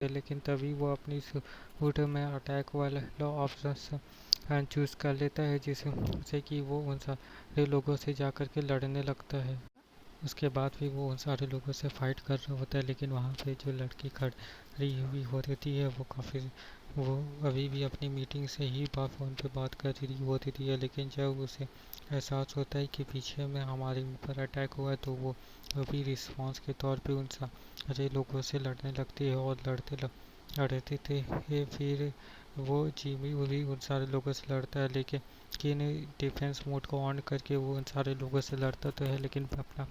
लेकिन तभी वो अपनी सूट में अटैक वाला ऑप्शन चूज़ कर लेता है, जिससे कि वो उन सारे लोगों से जाकर के लड़ने लगता है। उसके बाद भी वो उन सारे लोगों से फाइट कर रहा होता है, लेकिन वहाँ पे जो लड़की खड़ी हुई होती है वो अभी भी अपनी मीटिंग से ही फ़ोन पे बात कर रही होती थी। लेकिन जब उसे एहसास होता है कि पीछे में हमारे ऊपर अटैक हुआ है, तो वो अभी रिस्पॉन्स के तौर पे उन सारे लोगों से लड़ने लगती है और लड़ते थे। फिर वो जिमी भी उन सारे लोगों से लड़ता है, लेकिन डिफेंस मोड को ऑन करके वो उन सारे लोगों से लड़ता तो है, लेकिन अपना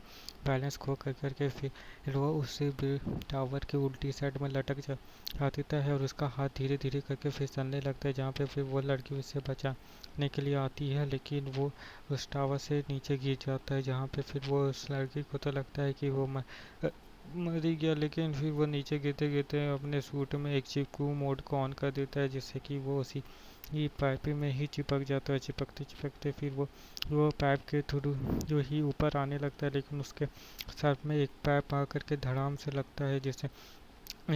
बैलेंस खो करके फिर वो उस टावर के उल्टी साइड में लटक जाता है और उसका हाथ धीरे धीरे करके फिसलने लगता है, जहाँ पे फिर वो लड़की उससे बचाने के लिए आती है, लेकिन वो उस टावर से नीचे गिर जाता है, जहाँ पे फिर वो उस लड़की को तो लगता है कि वो मर ही गया। लेकिन फिर वो नीचे गिरते गिरते अपने सूट में एक चिपकू मोड को ऑन कर देता है, जिससे कि वो उसी पाइप में ही चिपक जाता है। चिपकते चिपकते फिर वो पाइप के थ्रू जो ही ऊपर आने लगता है, लेकिन उसके सर में एक पाइप आकर के धड़ाम से लगता है, जिससे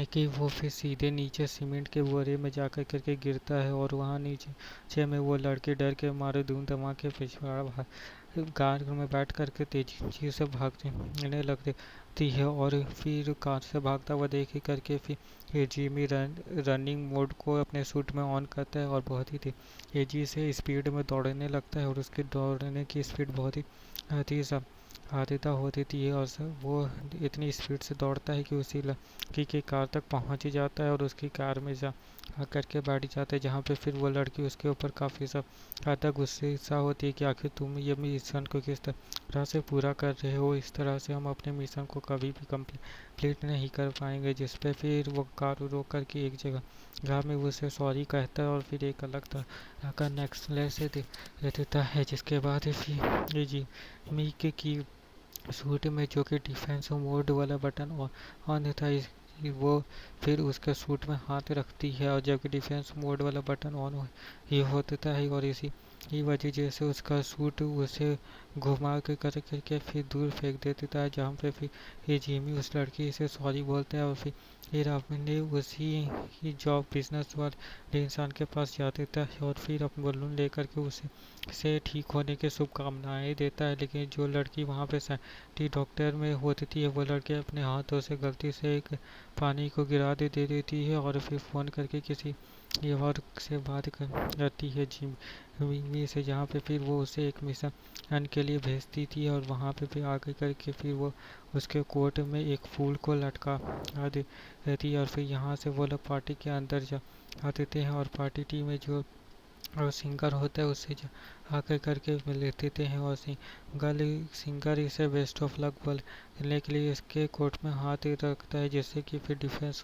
कि वो फिर सीधे नीचे सीमेंट के बोरे में जाकर करके गिरता है और वहाँ नीचे में वो लड़के डर के मारे धूम धमाके पिछवाड़ा कार में बैठ करके तेजी से भागने लगती है और फिर कार से भागता हुआ देख करके फिर जिमी रनिंग मोड को अपने सूट में ऑन करता है और बहुत ही तेजी से स्पीड में दौड़ने लगता है और उसकी दौड़ने की स्पीड बहुत ही आदिता होती थी और वो इतनी स्पीड से दौड़ता है कि उसी लड़की की कार तक पहुंच ही जाता है और उसकी कार में जा आकर के बैठ जाता है, जहाँ पे फिर वो लड़की उसके ऊपर काफ़ी ज़्यादा गुस्से सा होती है कि आखिर तुम ये मिशन को किस तरह से पूरा कर रहे हो, इस तरह से हम अपने मिशन को कभी भी कंप्लीट नहीं कर पाएंगे। जिस पे फिर वो कार रोक कर के एक जगह में उसे सॉरी कहता है और फिर एक अलग तरह का नेक्स्ट से दे देता है, जिसके बाद फिर ये जी मीके की सूट में जो कि डिफेंस मोड वाला बटन ऑन था, वो फिर उसके सूट में हाथ रखती है और जबकि डिफेंस मोड वाला बटन ऑन ही होता है और इसी की वजह जैसे उसका सूट उसे घुमा के करके फिर दूर फेंक देता है, जहाँ पे फिर ये जिमी उस लड़की से सॉरी बोलता है और फिर अपने उसी जॉब बिजनेस वाले इंसान के पास जा देता है और फिर अपना बलून लेकर के उसे ठीक होने की शुभकामनाएं देता है। लेकिन जो लड़की वहाँ पे डॉक्टर में होती थी, वो लड़के अपने हाथों से गलती से एक पानी को गिरा दे देती है और फिर फ़ोन करके किसी ये और से बात करती है जिमी से, जहाँ पे फिर वो उसे एक मिशन के लिए भेजती थी और वहाँ पे फिर आगे करके फिर वो उसके कोट में एक फूल को लटका देती है और फिर यहाँ से वो लोग पार्टी के अंदर जा देते हैं और पार्टी टीम में जो और सिंगर होता है उससे आकर करके मिल लेते हैं और सिंगर इसे बेस्ट ऑफ लक बोलने के लिए इसके कोर्ट में हाथ रखता है, जिससे कि फिर डिफेंस